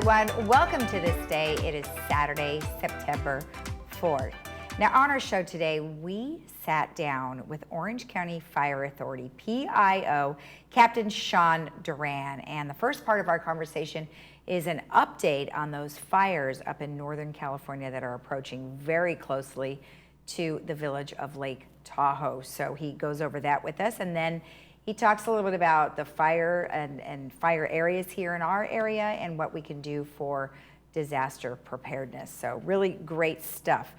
everyone. Welcome to This Day. It is Saturday, September 4th. Now, on our show today, we sat down with Orange County Fire Authority, PIO, Captain Sean Duran. And the first part of our conversation is an update on those fires up in Northern California that are approaching very closely to the village of Lake Tahoe. So he goes over that with us, and then he talks a little bit about the fire and fire areas here in our area and what we can do for disaster preparedness. So really great stuff.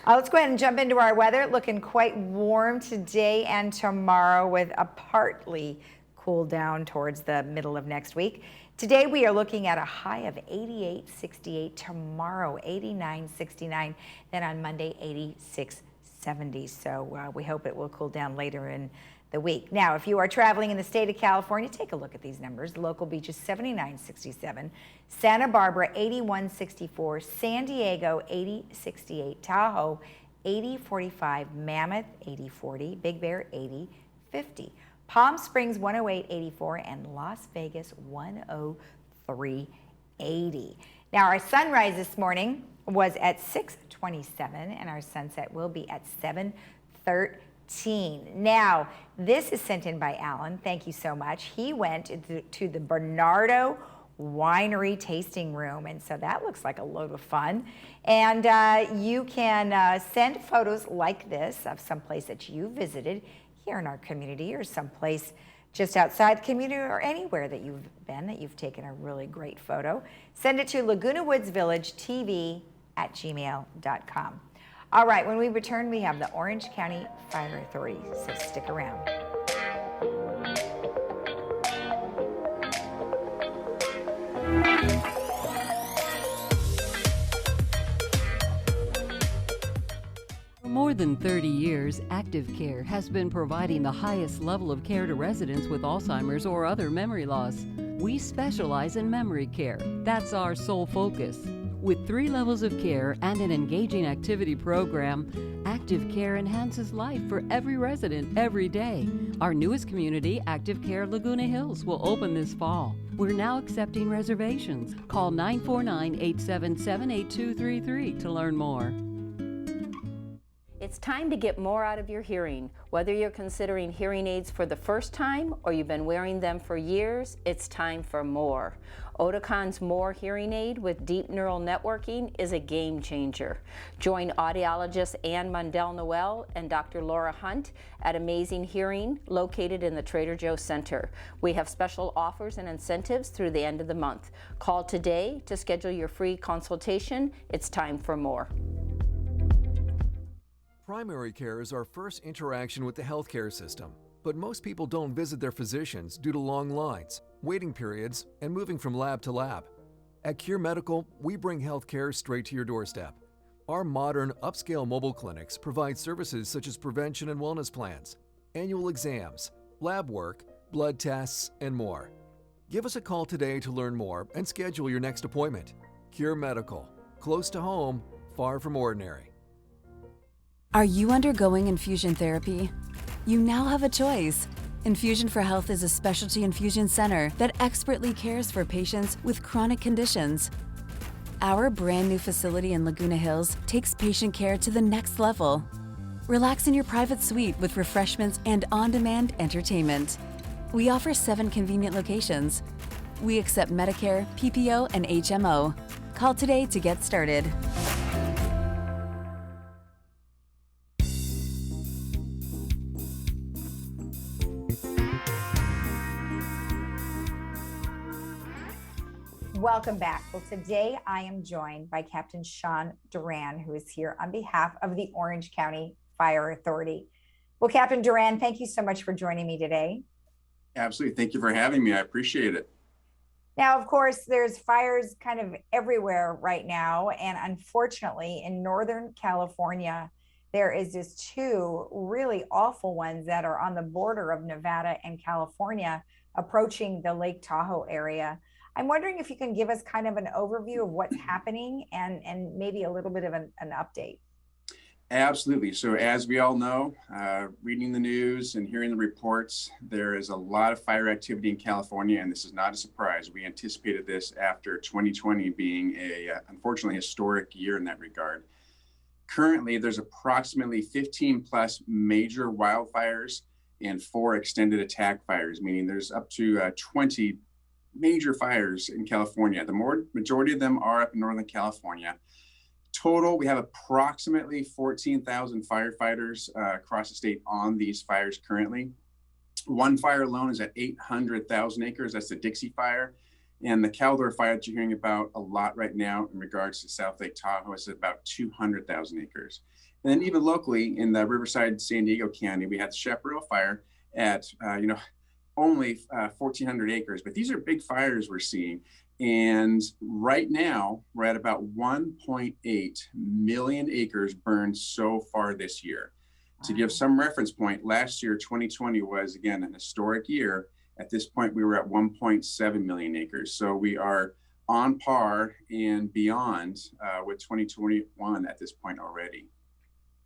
Let's go ahead and jump into our weather. Looking quite warm today and tomorrow with a partly cool down towards the middle of next week. Today we are looking at a high of 88, 68. Tomorrow 89, 69. Then on Monday 86, 70. So we hope it will cool down later in the week. Now, if you are traveling in the state of California, take a look at these numbers. The local beach is 79.67, Santa Barbara 81.64, San Diego 80.68, Tahoe 80.45, Mammoth 80.40, Big Bear 80.50, Palm Springs 108.84, and Las Vegas 103.80. Now, our sunrise this morning was at 6:27, and our sunset will be at 7:13. Now, this is sent in by Alan. Thank you so much. He went to the Bernardo Winery tasting room, and so that looks like a load of fun. And you can send photos like this of someplace that you visited here in our community, or someplace just outside the community, or anywhere that you've been that you've taken a really great photo. Send it to Laguna Woods Village TV@gmail.com. All right, when we return, we have the Orange County Fire Authority, so stick around. For more than 30 years, Active Care has been providing the highest level of care to residents with Alzheimer's or other memory loss. We specialize in memory care. That's our sole focus. With 3 levels of care and an engaging activity program, Active Care enhances life for every resident every day. Our newest community, Active Care Laguna Hills, will open this fall. We're now accepting reservations. Call 949-877-8233 to learn more. It's time to get more out of your hearing. Whether you're considering hearing aids for the first time or you've been wearing them for years, it's time for more. Oticon's More hearing aid with deep neural networking is a game changer. Join audiologist Ann Mundell-Noel and Dr. Laura Hunt at Amazing Hearing, located in the Trader Joe's Center. We have special offers and incentives through the end of the month. Call today to schedule your free consultation. It's time for more. Primary care is our first interaction with the healthcare system, but most people don't visit their physicians due to long lines, waiting periods, and moving from lab to lab. At Cure Medical, we bring healthcare straight to your doorstep. Our modern, upscale mobile clinics provide services such as prevention and wellness plans, annual exams, lab work, blood tests, and more. Give us a call today to learn more and schedule your next appointment. Cure Medical, close to home, far from ordinary. Are you undergoing infusion therapy? You now have a choice. Infusion for Health is a specialty infusion center that expertly cares for patients with chronic conditions. Our brand new facility in Laguna Hills takes patient care to the next level. Relax in your private suite with refreshments and on-demand entertainment. We offer 7 convenient locations. We accept Medicare, PPO, and HMO. Call today to get started. Welcome back. Well, today I am joined by Captain Sean Duran, who is here on behalf of the Orange County Fire Authority. Well, Captain Duran, thank you so much for joining me today. Absolutely. Thank you for having me. I appreciate it. Now, of course, there's fires kind of everywhere right now. And unfortunately, in Northern California, there is just 2 really awful ones that are on the border of Nevada and California, approaching the Lake Tahoe area. I'm wondering if you can give us kind of an overview of what's happening and maybe a little bit of an update. Absolutely. So as we all know, reading the news and hearing the reports, there is a lot of fire activity in California, and this is not a surprise. We anticipated this after 2020 being unfortunately, historic year in that regard. Currently, there's approximately 15 plus major wildfires and 4 extended attack fires, meaning there's up to 20 major fires in California. The majority of them are up in Northern California. Total, we have approximately 14,000 firefighters across the state on these fires currently. One fire alone is at 800,000 acres. That's the Dixie Fire. And the Caldor Fire that you're hearing about a lot right now in regards to South Lake Tahoe is about 200,000 acres. And then even locally in the Riverside, San Diego County, we had the Chaparral Fire at, only 1,400 acres. But these are big fires we're seeing. And right now, we're at about 1.8 million acres burned so far this year. Wow. To give some reference point, last year, 2020 was, again, an historic year. At this point, we were at 1.7 million acres. So we are on par and beyond with 2021 at this point already.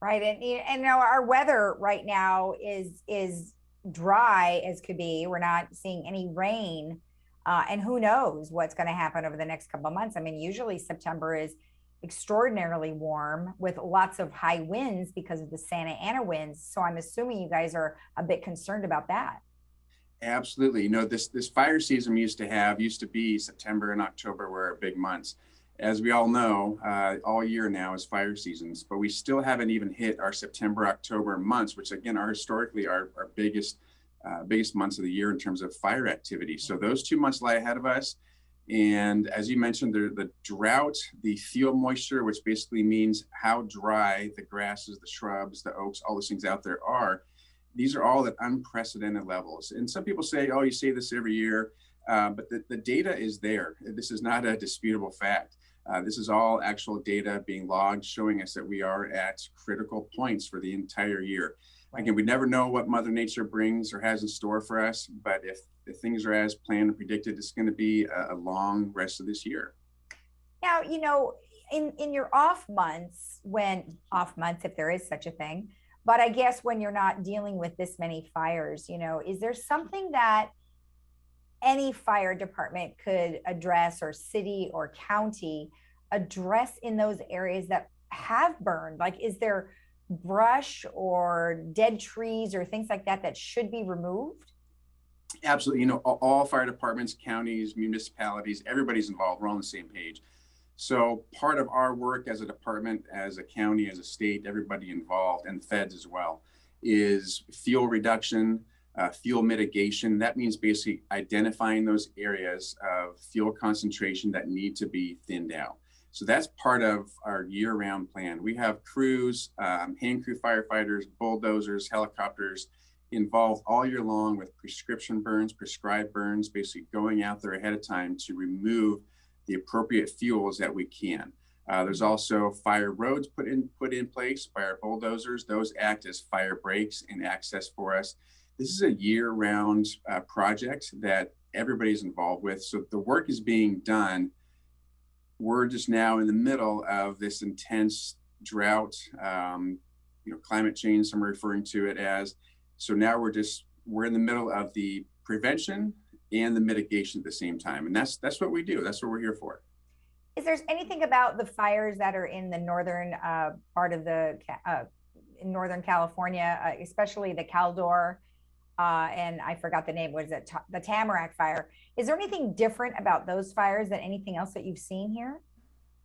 Right. And our weather right now is dry as could be. We're not seeing any rain. And who knows what's going to happen over the next couple of months. I mean, usually September is extraordinarily warm with lots of high winds because of the Santa Ana winds. So I'm assuming you guys are a bit concerned about that. Absolutely. This fire season we used to be September and October were our big months. As we all know, all year now is fire seasons, but we still haven't even hit our September, October months, which again are historically our biggest months of the year in terms of fire activity. So those 2 months lie ahead of us. And as you mentioned, the drought, the field moisture, which basically means how dry the grasses, the shrubs, the oaks, all those things out there are, these are all at unprecedented levels. And some people say, oh, you say this every year, but the data is there. This is not a disputable fact. This is all actual data being logged, showing us that we are at critical points for the entire year. Again, we never know what Mother Nature brings or has in store for us, but if things are as planned and predicted, it's going to be a long rest of this year. Now, in your off months, if there is such a thing, but I guess when you're not dealing with this many fires, is there something that any fire department could address, or city or county address in those areas that have burned? Like, is there brush or dead trees or things like that should be removed? Absolutely. All fire departments, counties, municipalities, everybody's involved. We're all on the same page. So part of our work as a department, as a county, as a state, everybody involved, and feds as well, is fuel reduction, fuel mitigation. That means basically identifying those areas of fuel concentration that need to be thinned out. So that's part of our year-round plan. We have crews, hand crew firefighters, bulldozers, helicopters involved all year long with prescription burns, prescribed burns, basically going out there ahead of time to remove the appropriate fuels that we can. There's also fire roads put in place by our bulldozers. Those act as fire breaks and access for us. This is a year-round project that everybody's involved with. So the work is being done. We're just now in the middle of this intense drought, climate change, some are referring to it as. So now we're in the middle of the prevention and the mitigation at the same time. And that's what we do. That's what we're here for. Is there anything about the fires that are in the northern part of in Northern California, especially the Caldor, and I forgot the name, was it the Tamarack Fire? Is there anything different about those fires than anything else that you've seen here?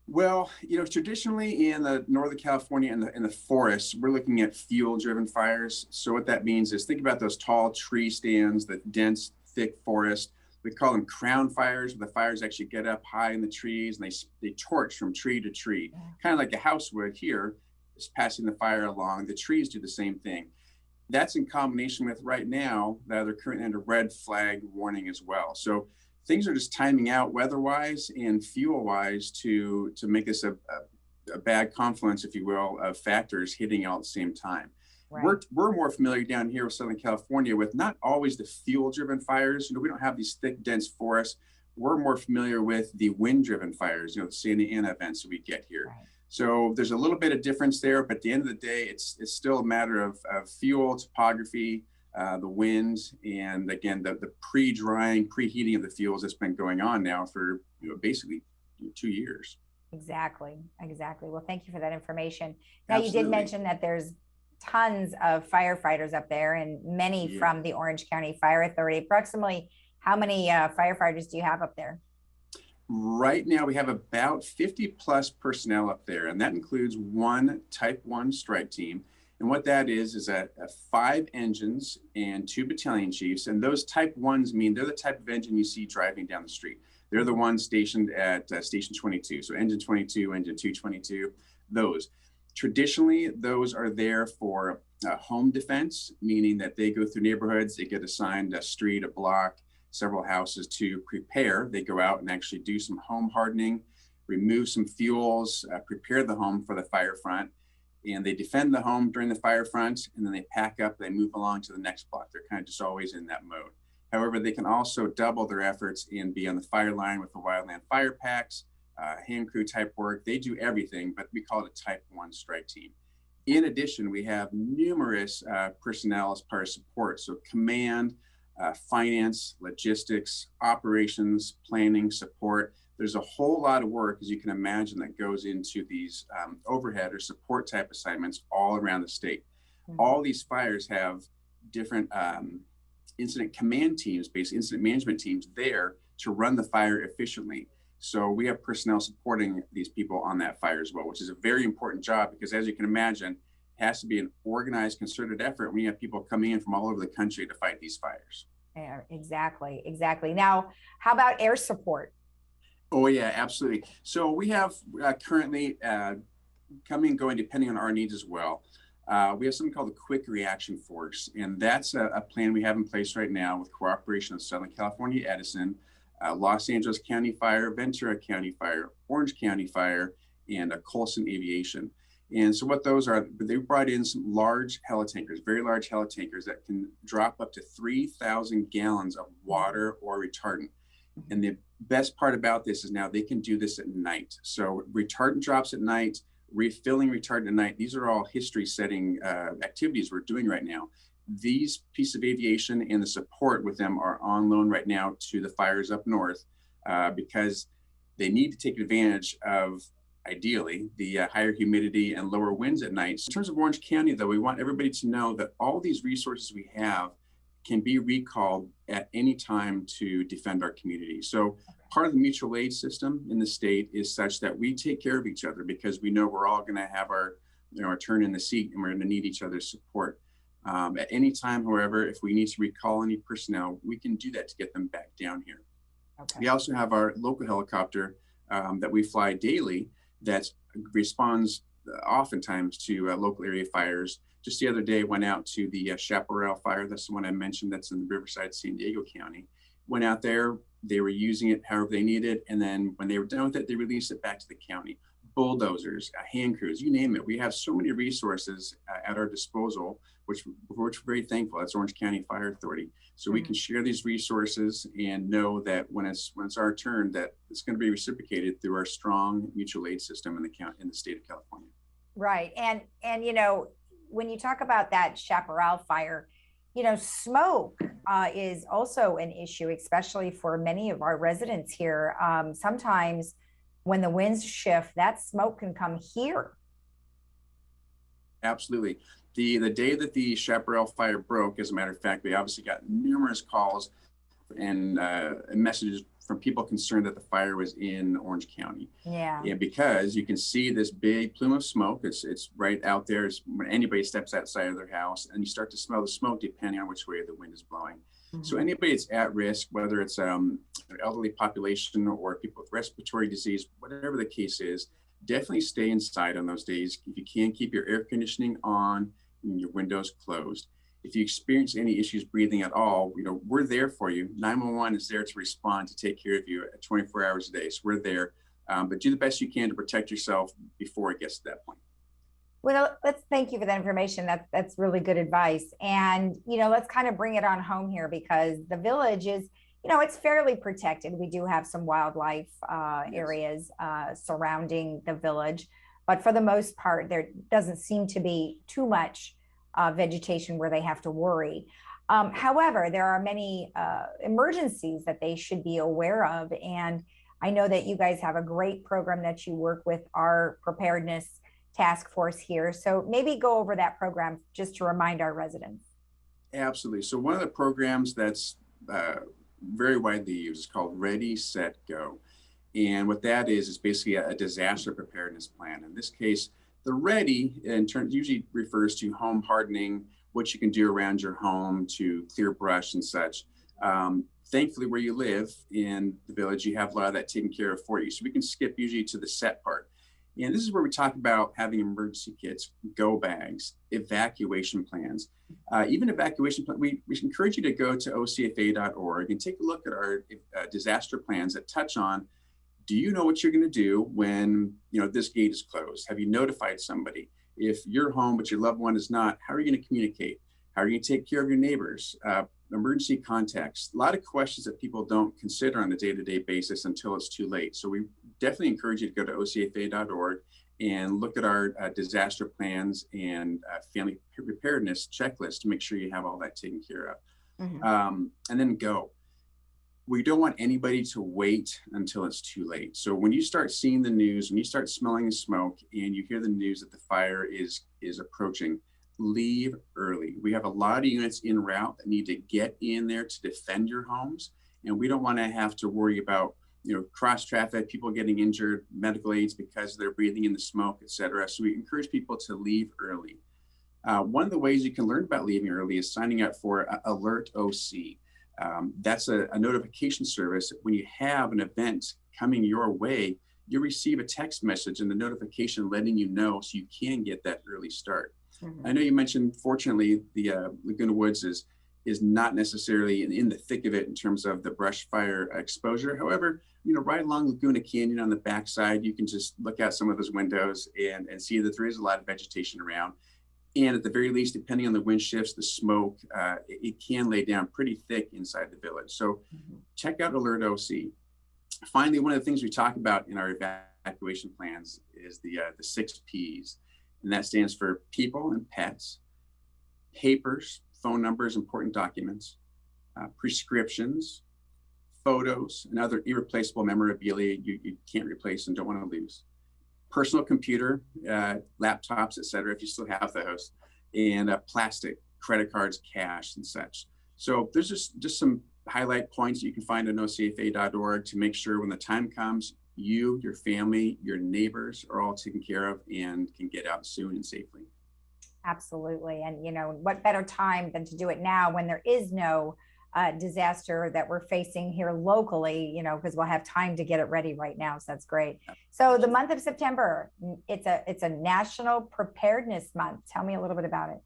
Well, traditionally in the Northern California in the forests, we're looking at fuel-driven fires. So what that means is think about those tall tree stands, the dense, thick forest. We call them crown fires, where the fires actually get up high in the trees and they torch from tree to tree, kind of like a house would here, just passing the fire along. The trees do the same thing. That's in combination with right now that they're currently under red flag warning as well. So things are just timing out weather-wise and fuel-wise to make this a bad confluence, if you will, of factors hitting all at the same time. Right. We're more familiar down here with Southern California with not always the fuel-driven fires. We don't have these thick, dense forests. we're more familiar with the wind-driven fires, the Santa Ana events that we get here. Right. So there's a little bit of difference there, but at the end of the day, it's still a matter of fuel, topography, the wind, and again, the pre-drying, preheating of the fuels that's been going on now for basically 2 years. Exactly. Well, thank you for that information. Now, Absolutely. you did mention that there's tons of firefighters up there, and many from the Orange County Fire Authority. Approximately how many firefighters do you have up there? Right now, we have about 50 plus personnel up there, and that includes one Type 1 strike team. And what that is a 5 engines and 2 battalion chiefs. And those Type 1s mean they're the type of engine you see driving down the street. They're the ones stationed at Station 22. So Engine 22, Engine 222, those. Traditionally, those are there for home defense, meaning that they go through neighborhoods, they get assigned a street, a block, several houses to prepare. They go out and actually do some home hardening, remove some fuels, prepare the home for the fire front, and they defend the home during the fire front, and then they pack up, they move along to the next block. They're kind of just always in that mode. However, they can also double their efforts and be on the fire line with the wildland fire packs, hand crew type work. They do everything, but we call it a Type 1 strike team. In addition, we have numerous personnel as part of support. So command, finance, logistics, operations, planning, support. There's a whole lot of work, as you can imagine, that goes into these overhead or support type assignments all around the state. Mm-hmm. All these fires have different incident command teams, basically incident management teams there to run the fire efficiently. So we have personnel supporting these people on that fire as well, which is a very important job because, as you can imagine, it has to be an organized, concerted effort when you have people coming in from all over the country to fight these fires. Yeah, exactly. Now, how about air support? Oh yeah, absolutely. So we have currently coming and going depending on our needs as well. We have something called the Quick Reaction Force, and that's a plan we have in place right now with cooperation of Southern California Edison, Los Angeles County Fire, Ventura County Fire, Orange County Fire, and Colson Aviation. And so what those are, they brought in some large helitankers, very large helitankers that can drop up to 3,000 gallons of water or retardant. And the best part about this is now they can do this at night. So retardant drops at night, refilling retardant at night. These are all history-setting activities we're doing right now. These pieces of aviation and the support with them are on loan right now to the fires up north because they need to take advantage of, ideally, the higher humidity and lower winds at night. In terms of Orange County, though, we want everybody to know that all these resources we have can be recalled at any time to defend our community. So part of the mutual aid system in the state is such that we take care of each other because we know we're all going to have our turn in the seat and we're going to need each other's support. At any time, however, if we need to recall any personnel, we can do that to get them back down here. Okay. We also have our local helicopter that we fly daily that responds oftentimes to local area fires. Just the other day, went out to the Chaparral fire. That's the one I mentioned. That's in the Riverside, San Diego County. Went out there. They were using it however they needed. And then when they were done with it, they released it back to the county. Bulldozers, hand crews, you name it. We have so many resources at our disposal, which we're very thankful. That's Orange County Fire Authority. So we can share these resources and know that when it's our turn, that it's going to be reciprocated through our strong mutual aid system in the state of California. Right. And when you talk about that Chaparral fire, smoke is also an issue, especially for many of our residents here. Sometimes when the winds shift, that smoke can come here. Absolutely. The day that the Chaparral fire broke, as a matter of fact, we obviously got numerous calls and messages from people concerned that the fire was in Orange County. Yeah, because you can see this big plume of smoke. It's right out there. It's when anybody steps outside of their house, and you start to smell the smoke depending on which way the wind is blowing. Mm-hmm. So anybody that's at risk, whether it's an elderly population or people with respiratory disease, whatever the case is, definitely stay inside on those days. If you can, keep your air conditioning on and your windows closed. If you experience any issues breathing at all, we're there for you. 911 is there to respond, to take care of you 24 hours a day. So we're there, but do the best you can to protect yourself before it gets to that point. Well, let's thank you for that information. That's really good advice. And, let's kind of bring it on home here because the village is it's fairly protected. We do have some wildlife Yes. areas surrounding the village, but for the most part, there doesn't seem to be too much vegetation where they have to worry. However, there are many emergencies that they should be aware of. And I know that you guys have a great program that you work with our preparedness task force here. So maybe go over that program just to remind our residents. Absolutely. So one of the programs that's very widely used is called Ready, Set, Go. And what that is basically a disaster preparedness plan. In this case, the ready in terms usually refers to home hardening, what you can do around your home to clear brush and such. Thankfully, where you live in the village, you have a lot of that taken care of for you. So we can skip usually to the set part. And this is where we talk about having emergency kits, go bags, evacuation plans. Even evacuation plan, we encourage you to go to ocfa.org and take a look at our disaster plans that touch on, do you know what you're going to do when this gate is closed? Have you notified somebody? If you're home but your loved one is not, how are you going to communicate? How are you going to take care of your neighbors? Emergency contacts, a lot of questions that people don't consider on a day-to-day basis until it's too late. So we definitely encourage you to go to ocfa.org and look at our disaster plans and family preparedness checklist to make sure you have all that taken care of. Mm-hmm. And then go. We don't want anybody to wait until it's too late. So when you start seeing the news, when you start smelling the smoke and you hear the news that the fire is approaching, leave early. We have a lot of units en route that need to get in there to defend your homes. And we don't want to have to worry about, cross traffic, people getting injured, medical aids because they're breathing in the smoke, et cetera. So we encourage people to leave early. One of the ways you can learn about leaving early is signing up for Alert OC. That's a notification service. When you have an event coming your way, you receive a text message and the notification letting you know so you can get that early start. Mm-hmm. I know you mentioned, fortunately, the Laguna Woods is not necessarily in the thick of it in terms of the brush fire exposure. However, right along Laguna Canyon on the backside, you can just look out some of those windows and see that there is a lot of vegetation around. And at the very least, depending on the wind shifts, the smoke, it can lay down pretty thick inside the village. So check out Alert OC. Finally, one of the things we talk about in our evacuation plans is the 6 Ps. And that stands for people and pets, papers, phone numbers, important documents, prescriptions, photos, and other irreplaceable memorabilia you can't replace and don't want to lose. Personal computer, laptops, et cetera, if you still have those, and plastic, credit cards, cash, and such. So there's just some highlight points that you can find on ocfa.org to make sure when the time comes, you, your family, your neighbors are all taken care of and can get out soon and safely. Absolutely. And, what better time than to do it now when there is no disaster that we're facing here locally, because we'll have time to get it ready right now. So that's great. So the month of September, it's a National Preparedness Month. Tell me a little bit about it.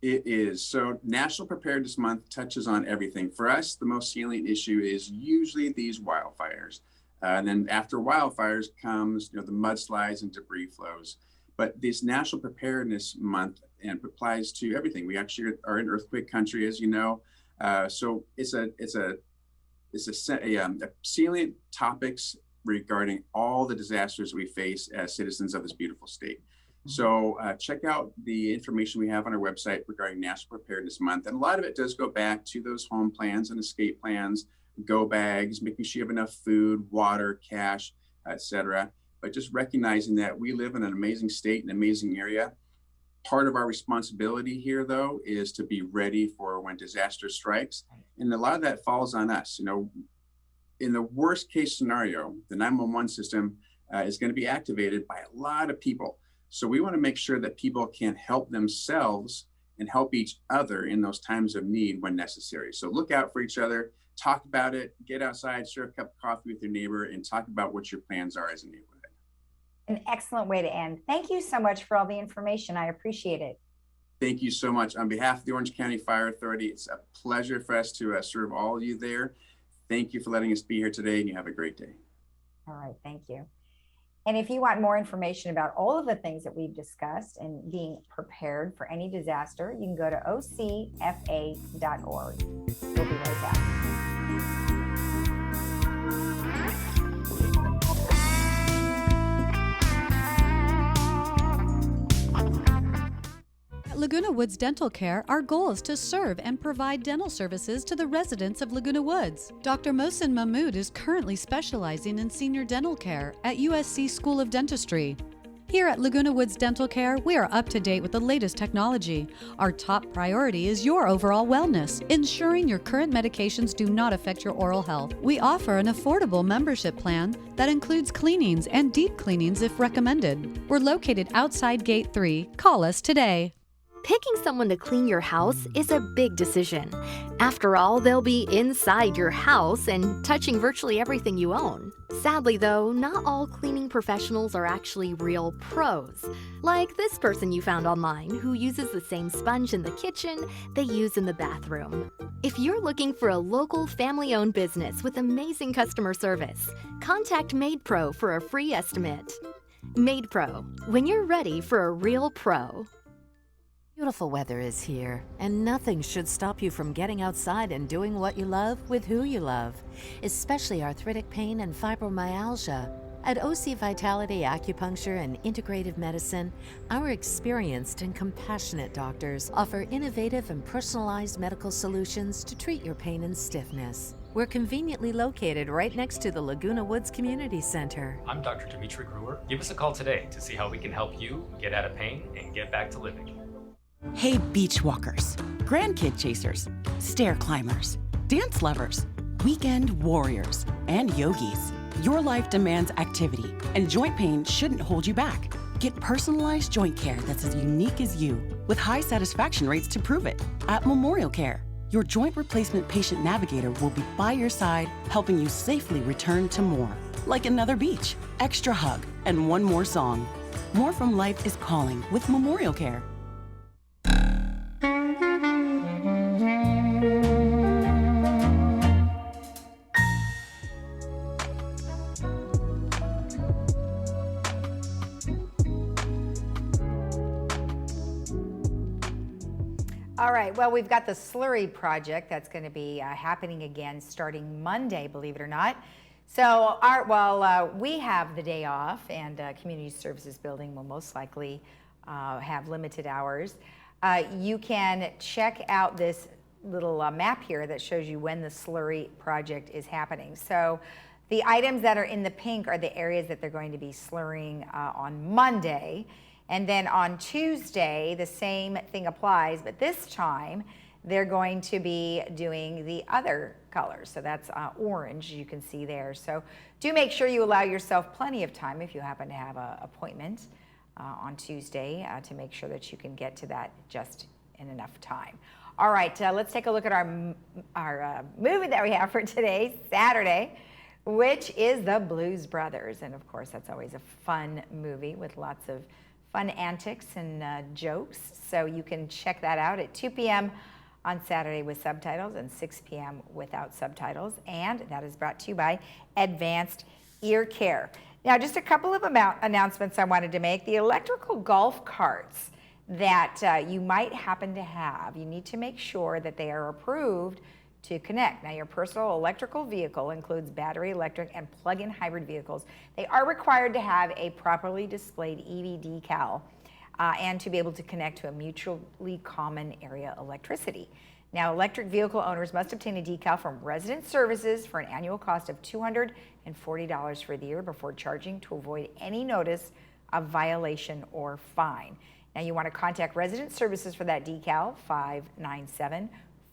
It is. So National Preparedness Month touches on everything. For us, the most salient issue is usually these wildfires. And then after wildfires comes, the mudslides and debris flows. But this National Preparedness Month applies to everything. We actually are in earthquake country, as you know. So it's a salient topics regarding all the disasters we face as citizens of this beautiful state. So check out the information we have on our website regarding National Preparedness Month. And a lot of it does go back to those home plans and escape plans, go bags, making sure you have enough food, water, cash, et cetera. But just recognizing that we live in an amazing state, an amazing area. Part of our responsibility here, though, is to be ready for when disaster strikes. And a lot of that falls on us. In the worst case scenario, the 911 system is going to be activated by a lot of people. So we want to make sure that people can help themselves and help each other in those times of need when necessary. So look out for each other, talk about it, get outside, share a cup of coffee with your neighbor, and talk about what your plans are as a neighborhood. An excellent way to end. Thank you so much for all the information. I appreciate it. Thank you so much. On behalf of the Orange County Fire Authority, it's a pleasure for us to serve all of you there. Thank you for letting us be here today, and you have a great day. All right, thank you. And if you want more information about all of the things that we've discussed and being prepared for any disaster, you can go to ocfa.org. We'll be right back. Laguna Woods Dental Care, our goal is to serve and provide dental services to the residents of Laguna Woods. Dr. Mohsen Mahmood is currently specializing in senior dental care at USC School of Dentistry. Here at Laguna Woods Dental Care, we are up to date with the latest technology. Our top priority is your overall wellness, ensuring your current medications do not affect your oral health. We offer an affordable membership plan that includes cleanings and deep cleanings if recommended. We're located outside Gate 3. Call us today. Picking someone to clean your house is a big decision. After all, they'll be inside your house and touching virtually everything you own. Sadly, though, not all cleaning professionals are actually real pros. Like this person you found online who uses the same sponge in the kitchen they use in the bathroom. If you're looking for a local family-owned business with amazing customer service, contact MaidPro for a free estimate. MaidPro, when you're ready for a real pro. Beautiful weather is here, and nothing should stop you from getting outside and doing what you love with who you love, especially arthritic pain and fibromyalgia. At OC Vitality Acupuncture and Integrative Medicine, our experienced and compassionate doctors offer innovative and personalized medical solutions to treat your pain and stiffness. We're conveniently located right next to the Laguna Woods Community Center. I'm Dr. Dimitri Gruer. Give us a call today to see how we can help you get out of pain and get back to living. Hey, beach walkers, grandkid chasers, stair climbers, dance lovers, weekend warriors, and yogis. Your life demands activity, and joint pain shouldn't hold you back. Get personalized joint care that's as unique as you, with high satisfaction rates to prove it. At Memorial Care, your joint replacement patient navigator will be by your side, helping you safely return to more. Like another beach, extra hug, and one more song. More from life is calling with Memorial Care. All right, well, we've got the slurry project that's going to be happening again starting Monday, believe it or not. So we have the day off, and Community Services Building will most likely have limited hours. You can check out this little map here that shows you when the slurry project is happening. So the items that are in the pink are the areas that they're going to be slurrying on Monday. And then on Tuesday, the same thing applies, but this time they're going to be doing the other colors. So that's orange, you can see there. So do make sure you allow yourself plenty of time if you happen to have an appointment on Tuesday to make sure that you can get to that just in enough time. All right, let's take a look at our movie that we have for today, Saturday, which is The Blues Brothers. And of course, that's always a fun movie with lots of fun antics and jokes. So you can check that out at 2 p.m. on Saturday with subtitles and 6 p.m. without subtitles. And that is brought to you by Advanced Ear Care. Now, just a couple of announcements I wanted to make. The electrical golf carts that you might happen to have, you need to make sure that they are approved to connect. Now, your personal electrical vehicle includes battery, electric, and plug-in hybrid vehicles. They are required to have a properly displayed EV decal and to be able to connect to a mutually common area electricity. Now, electric vehicle owners must obtain a decal from Resident Services for an annual cost of $240 for the year before charging to avoid any notice of violation or fine. Now, you want to contact Resident Services for that decal,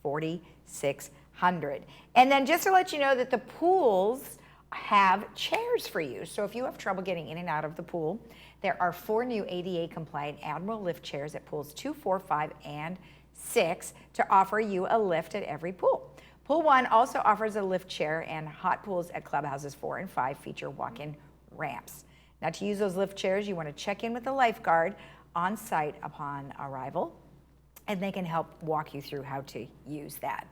597-4600. And then just to let you know that the pools have chairs for you. So if you have trouble getting in and out of the pool, there are 4 new ADA compliant Admiral lift chairs at pools 2, 4, 5, and 6 to offer you a lift at every pool. Pool 1 also offers a lift chair, and hot pools at clubhouses 4 and 5 feature walk-in ramps. Now, to use those lift chairs, you want to check in with the lifeguard on site upon arrival, and they can help walk you through how to use that.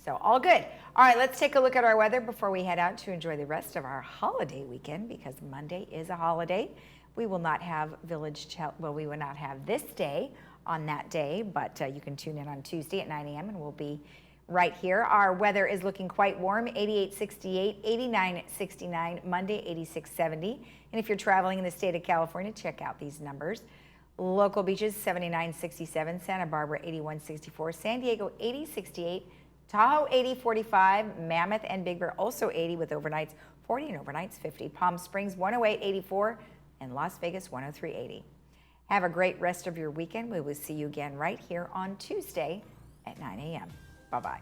So all good. All right, let's take a look at our weather before we head out to enjoy the rest of our holiday weekend, because Monday is a holiday. We will not have we will not have ThisDay on that day, but you can tune in on Tuesday at 9 a.m. and we'll be right here. Our weather is looking quite warm, 88-68, 89-69, Monday 86-70. And if you're traveling in the state of California, check out these numbers. Local beaches 79.67, Santa Barbara 81.64, San Diego 80.68, Tahoe 80.45, Mammoth and Big Bear also 80 with overnights 40 and overnights 50, Palm Springs 108.84, and Las Vegas 103.80. Have a great rest of your weekend. We will see you again right here on Tuesday at 9 a.m. Bye-bye.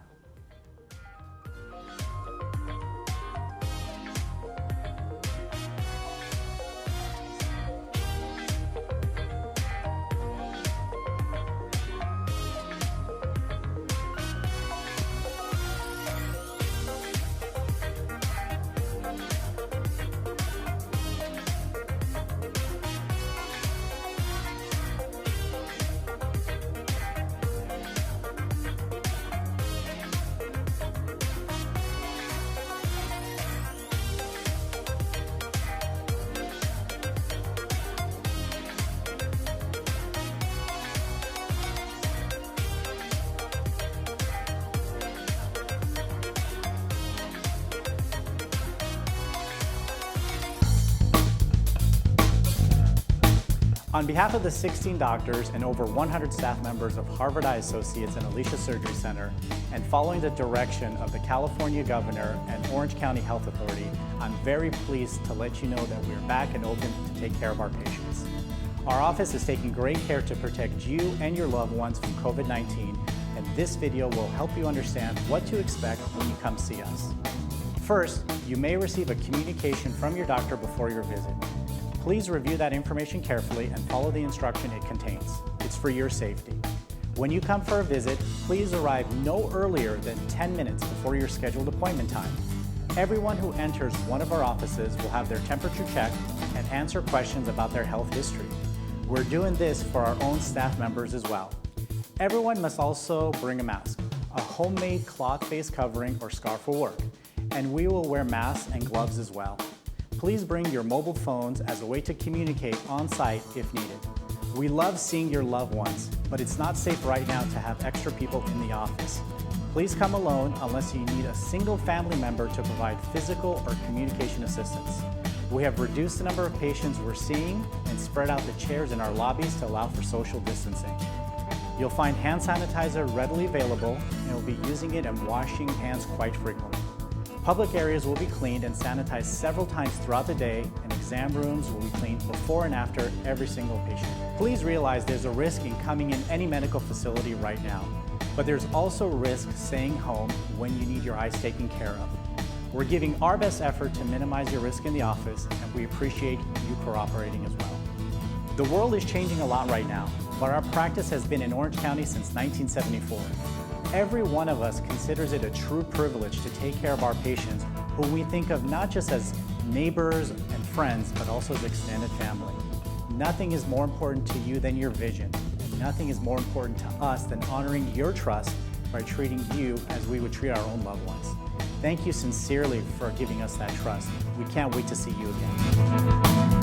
On behalf of the 16 doctors and over 100 staff members of Harvard Eye Associates and Alicia Surgery Center, and following the direction of the California Governor and Orange County Health Authority, I'm very pleased to let you know that we are back and open to take care of our patients. Our office is taking great care to protect you and your loved ones from COVID-19, and this video will help you understand what to expect when you come see us. First, you may receive a communication from your doctor before your visit. Please review that information carefully and follow the instruction it contains. It's for your safety. When you come for a visit, please arrive no earlier than 10 minutes before your scheduled appointment time. Everyone who enters one of our offices will have their temperature checked and answer questions about their health history. We're doing this for our own staff members as well. Everyone must also bring a mask, a homemade cloth face covering or scarf will work, and we will wear masks and gloves as well. Please bring your mobile phones as a way to communicate on-site if needed. We love seeing your loved ones, but it's not safe right now to have extra people in the office. Please come alone unless you need a single family member to provide physical or communication assistance. We have reduced the number of patients we're seeing and spread out the chairs in our lobbies to allow for social distancing. You'll find hand sanitizer readily available, and we'll be using it and washing hands quite frequently. Public areas will be cleaned and sanitized several times throughout the day, and exam rooms will be cleaned before and after every single patient. Please realize there's a risk in coming in any medical facility right now, but there's also risk staying home when you need your eyes taken care of. We're giving our best effort to minimize your risk in the office, and we appreciate you cooperating as well. The world is changing a lot right now, but our practice has been in Orange County since 1974. Every one of us considers it a true privilege to take care of our patients, who we think of not just as neighbors and friends, but also as extended family. Nothing is more important to you than your vision, and nothing is more important to us than honoring your trust by treating you as we would treat our own loved ones. Thank you sincerely for giving us that trust. We can't wait to see you again.